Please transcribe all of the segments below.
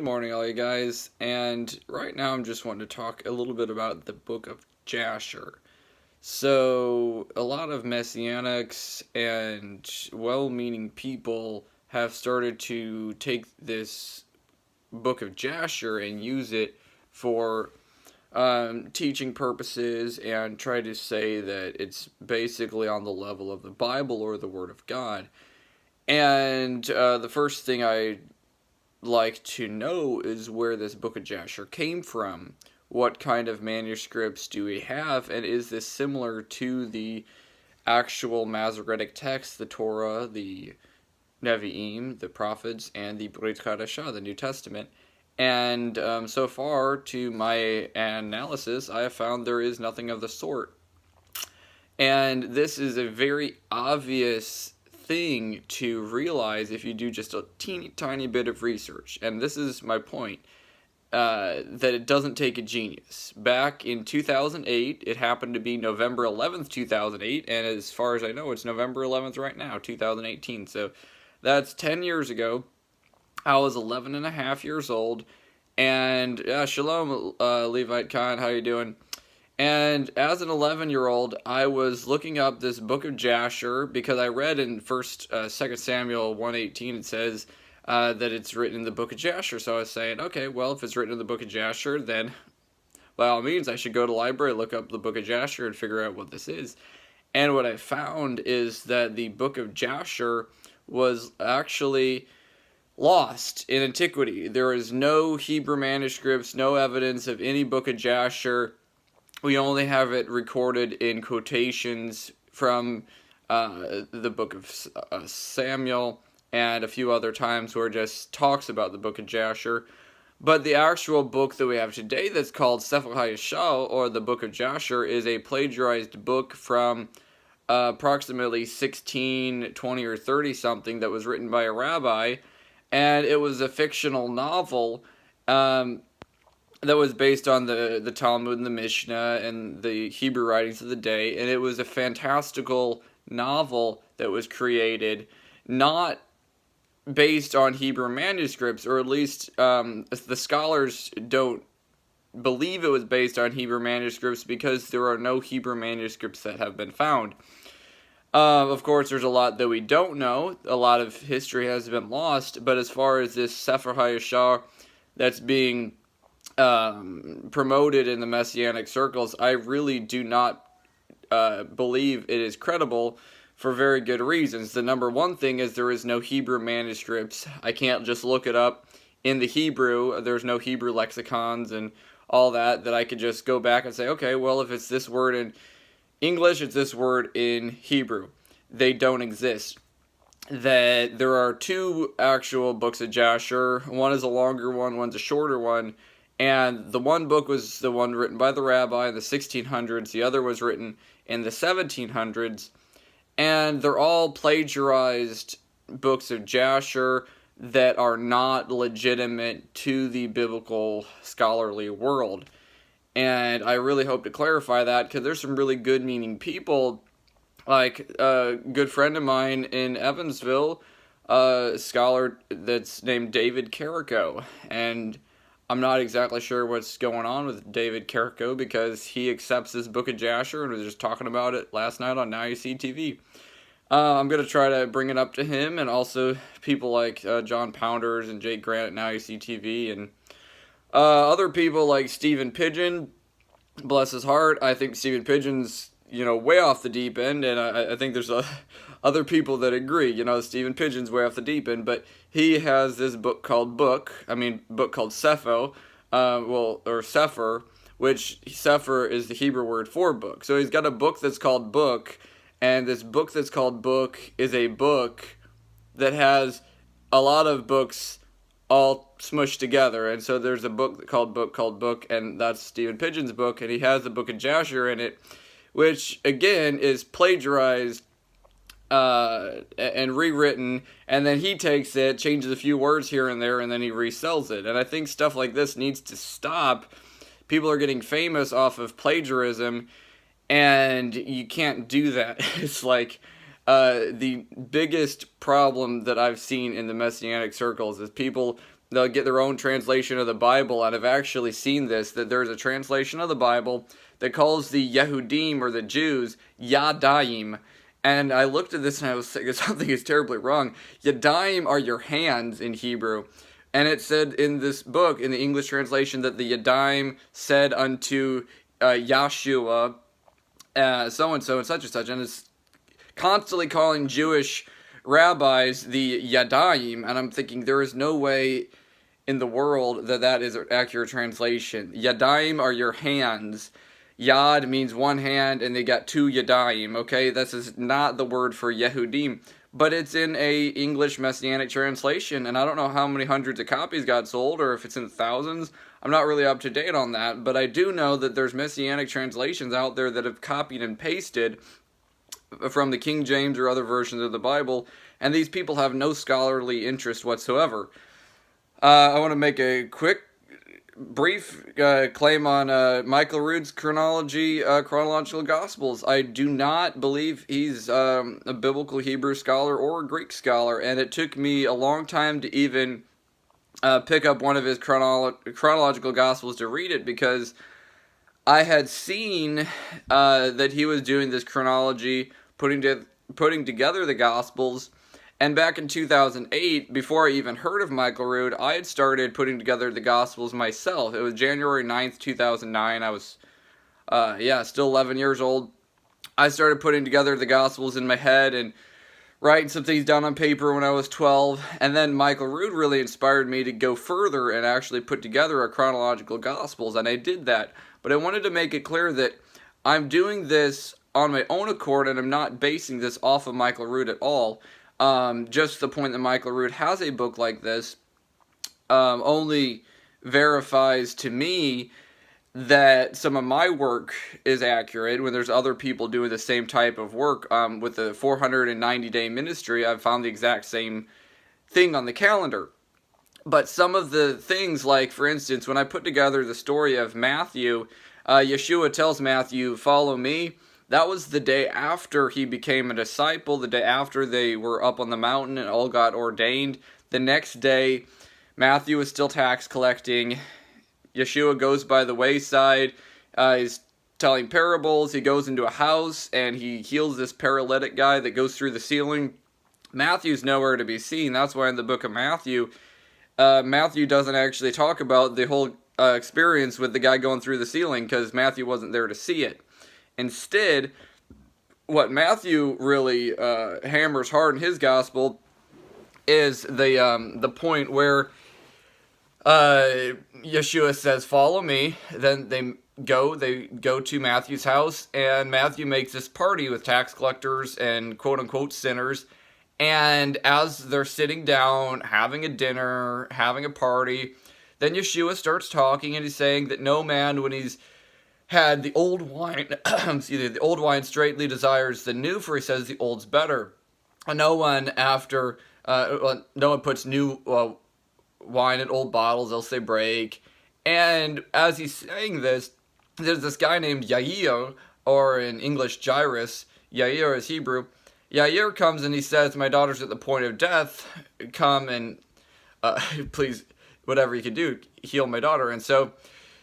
Good morning, all you guys, and right now I'm just wanting to talk a little bit about the book of Jasher. So, a lot of messianics and well meaning people have started to take this book of Jasher and use it for teaching purposes and try to say that it's basically on the level of the Bible or the Word of God. And the first thing I like to know is where this book of Jasher came from. What kind of manuscripts do we have, and is this similar to the actual Masoretic text, the Torah, the Nevi'im, the prophets, and the Brit Hadashah, the New Testament? And so far, to my analysis, I have found there is nothing of the sort. And this is a very obvious thing to realize if you do just a teeny tiny bit of research. And this is my point, that it doesn't take a genius. Back in 2008, it happened to be November 11th, 2008, and as far as I know, it's November 11th right now, 2018. So that's 10 years ago. I was 11 and a half years old, and shalom, Levite Khan, how you doing? And as an 11-year-old, I was looking up this book of Jasher because I read in 2 Samuel 1:18 it says that it's written in the book of Jasher. So I was saying, okay, well, if it's written in the book of Jasher, then by all means I should go to the library, look up the book of Jasher, and figure out what this is. And what I found is that the book of Jasher was actually lost in antiquity. There is no Hebrew manuscripts, no evidence of any book of Jasher. We only have it recorded in quotations from the book of Samuel and a few other times where it just talks about the book of Jasher. But the actual book that we have today that's called Sefer HaYashar, or the book of Jasher, is a plagiarized book from approximately 1620 or 30 something that was written by a rabbi, and it was a fictional novel that was based on the Talmud and the Mishnah and the Hebrew writings of the day, and it was a fantastical novel that was created, not based on Hebrew manuscripts, or at least the scholars don't believe it was based on Hebrew manuscripts because there are no Hebrew manuscripts that have been found. Of course, there's a lot that we don't know. A lot of history has been lost, but as far as this Sefer HaYashar that's being promoted in the Messianic circles, I really do not believe it is credible for very good reasons. The number one thing is there is no Hebrew manuscripts. I can't just look it up in the Hebrew. There's no Hebrew lexicons and all that I could just go back and say, okay, well, if it's this word in English, it's this word in Hebrew. They don't exist. That there are two actual books of Jasher. One is a longer one, one's a shorter one. And the one book was the one written by the rabbi in the 1600s. The other was written in the 1700s. And they're all plagiarized books of Jasher that are not legitimate to the biblical scholarly world. And I really hope to clarify that because there's some really good meaning people, like a good friend of mine in Evansville, a scholar that's named David Carrico. And I'm not exactly sure what's going on with David Carrico because he accepts this book of Jasher and was just talking about it last night on Now You See TV. I'm going to try to bring it up to him and also people like John Pounders and Jake Grant at Now You See TV and other people like Stephen Pigeon, bless his heart. I think Stephen Pigeon's, way off the deep end, and I think there's other people that agree. Stephen Pigeon's way off the deep end, but he has this book called book called Sepho, or Sefer, which Sefer is the Hebrew word for book. So he's got a book that's called book, and this book that's called book is a book that has a lot of books all smushed together. And so there's a book called book, and that's Stephen Pigeon's book, and he has the book of Jasher in it, which again is plagiarized and rewritten, and then he takes it, changes a few words here and there, and then he resells it. And I think stuff like this needs to stop. People are getting famous off of plagiarism, and you can't do that. It's like the biggest problem that I've seen in the Messianic circles is people they'll get their own translation of the Bible, and I've actually seen this, that there's a translation of the Bible that calls the Yehudim, or the Jews, Yadayim. And I looked at this and I was thinking something is terribly wrong. Yadayim are your hands in Hebrew. And it said in this book, in the English translation, that the Yadayim said unto Yahshua, so-and-so and such and such. And it's constantly calling Jewish rabbis the Yadayim. And I'm thinking there is no way in the world that that is an accurate translation. Yadayim are your hands. Yad means one hand, and they got two Yadayim, okay? This is not the word for Yehudim, but it's in a English Messianic translation, and I don't know how many hundreds of copies got sold, or if it's in thousands. I'm not really up to date on that, but I do know that there's Messianic translations out there that have copied and pasted from the King James or other versions of the Bible, and these people have no scholarly interest whatsoever. I want to make a quick brief claim on Michael Rood's chronological Gospels. I do not believe he's a biblical Hebrew scholar or a Greek scholar, and it took me a long time to even pick up one of his chronological Gospels to read it, because I had seen that he was doing this chronology, putting together the Gospels. And back in 2008, before I even heard of Michael Rood, I had started putting together the Gospels myself. It was January 9th, 2009. I was, still 11 years old. I started putting together the Gospels in my head and writing some things down on paper when I was 12. And then Michael Rood really inspired me to go further and actually put together a chronological Gospels. And I did that. But I wanted to make it clear that I'm doing this on my own accord, and I'm not basing this off of Michael Rood at all. Just the point that Michael Rood has a book like this only verifies to me that some of my work is accurate when there's other people doing the same type of work. With the 490-day ministry, I've found the exact same thing on the calendar. But some of the things, like, for instance, when I put together the story of Matthew, Yeshua tells Matthew, "Follow me." That was the day after he became a disciple, the day after they were up on the mountain and all got ordained. The next day, Matthew is still tax collecting. Yeshua goes by the wayside. He's telling parables. He goes into a house and he heals this paralytic guy that goes through the ceiling. Matthew's nowhere to be seen. That's why in the book of Matthew, Matthew doesn't actually talk about the whole experience with the guy going through the ceiling, because Matthew wasn't there to see it. Instead, what Matthew really hammers hard in his gospel is the point where Yeshua says, "Follow me." Then they go to Matthew's house, and Matthew makes this party with tax collectors and quote-unquote sinners. And as they're sitting down, having a dinner, having a party, then Yeshua starts talking, and he's saying that no man, when he's had the old wine, the old wine straightly desires the new, for he says the old's better. And no one puts new wine in old bottles, else they break. And as he's saying this, there's this guy named Yair, or in English Jairus. Yair is Hebrew. Yair comes and he says, "My daughter's at the point of death. Come and please, whatever you can do, heal my daughter." And so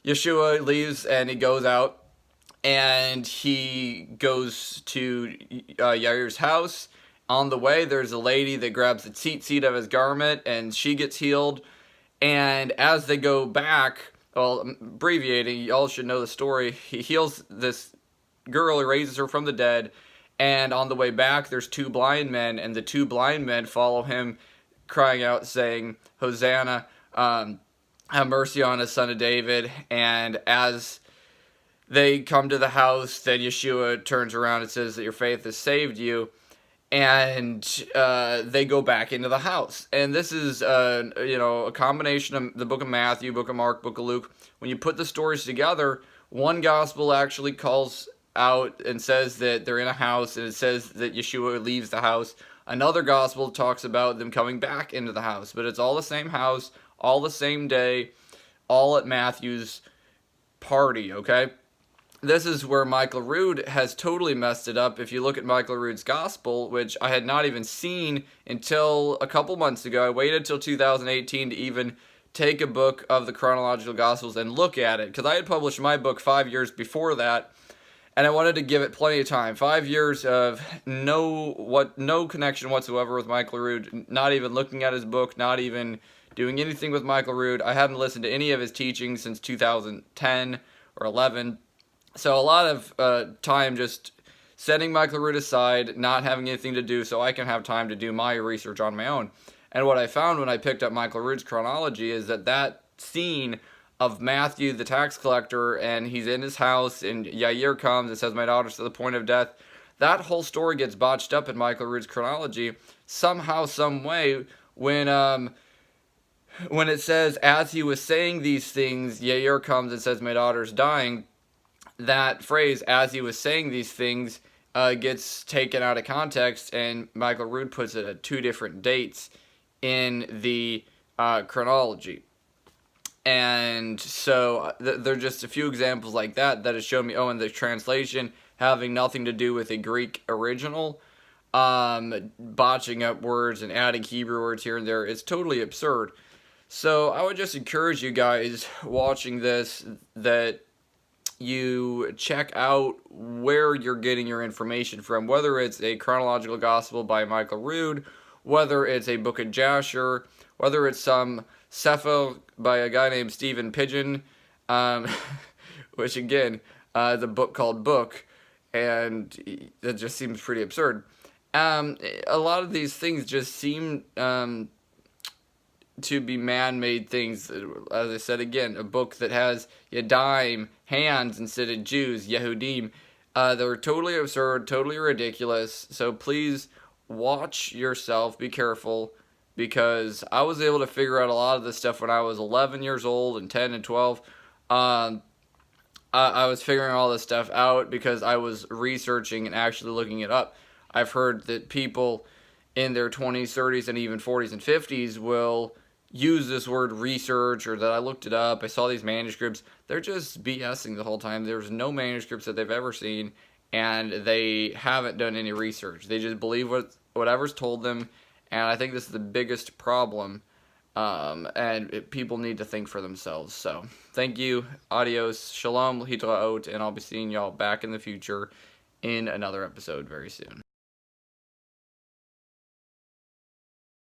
Yeshua leaves and he goes out and he goes to Yair's house. On the way, there's a lady that grabs the tzitzit of his garment and she gets healed. And as they go back, well, I'm abbreviating, y'all should know the story. He heals this girl, he raises her from the dead. And on the way back, there's two blind men, and the two blind men follow him, crying out, saying, "Hosanna, have mercy on us, son of David." And as they come to the house, then Yeshua turns around and says that your faith has saved you. And they go back into the house. And this is, a combination of the book of Matthew, book of Mark, book of Luke. When you put the stories together, one gospel actually calls out and says that they're in a house, and it says that Yeshua leaves the house. Another gospel talks about them coming back into the house. But it's all the same house, all the same day, all at Matthew's party, okay? This is where Michael Rood has totally messed it up. If you look at Michael Rood's gospel, which I had not even seen until a couple months ago. I waited till 2018 to even take a book of the chronological Gospels and look at it, because I had published my book 5 years before that, and I wanted to give it plenty of time. 5 years of no connection whatsoever with Michael Rood, not even looking at his book, not even doing anything with Michael Rood. I hadn't listened to any of his teachings since 2010 or 11. So a lot of time just setting Michael Rood aside, not having anything to do so I can have time to do my research on my own. And what I found when I picked up Michael Rood's chronology is that scene of Matthew, the tax collector, and he's in his house, and Yair comes and says, "My daughter's to the point of death." That whole story gets botched up in Michael Rood's chronology somehow, some way, when it says, as he was saying these things, Yair comes and says, "My daughter's dying." That phrase, "as he was saying these things," gets taken out of context, and Michael Rood puts it at 2 different dates in the chronology. And so there are just a few examples like that has shown me, and the translation having nothing to do with a Greek original, botching up words and adding Hebrew words here and there. It's totally absurd. So I would just encourage you guys watching this that you check out where you're getting your information from, whether it's a chronological gospel by Michael Rood, whether it's a book of Jasher, whether it's some Sefer by a guy named Stephen Pigeon, which again is a book called Book, and it just seems pretty absurd. A lot of these things just seem to be man-made things. As I said again, a book that has Yadayim, hands, instead of Jews, Yehudim. They're totally absurd, totally ridiculous. So please watch yourself, be careful, because I was able to figure out a lot of this stuff when I was 11 years old and 10 and 12. I was figuring all this stuff out because I was researching and actually looking it up. I've heard that people in their 20s, 30s, and even 40s and 50s will use this word research, or that I looked it up, I saw these manuscripts. They're just BSing the whole time. There's no manuscripts that they've ever seen, and they haven't done any research. They just believe whatever's told them, and I think this is the biggest problem, and people need to think for themselves. So, thank you, adios, shalom, hitraot, and I'll be seeing y'all back in the future in another episode very soon.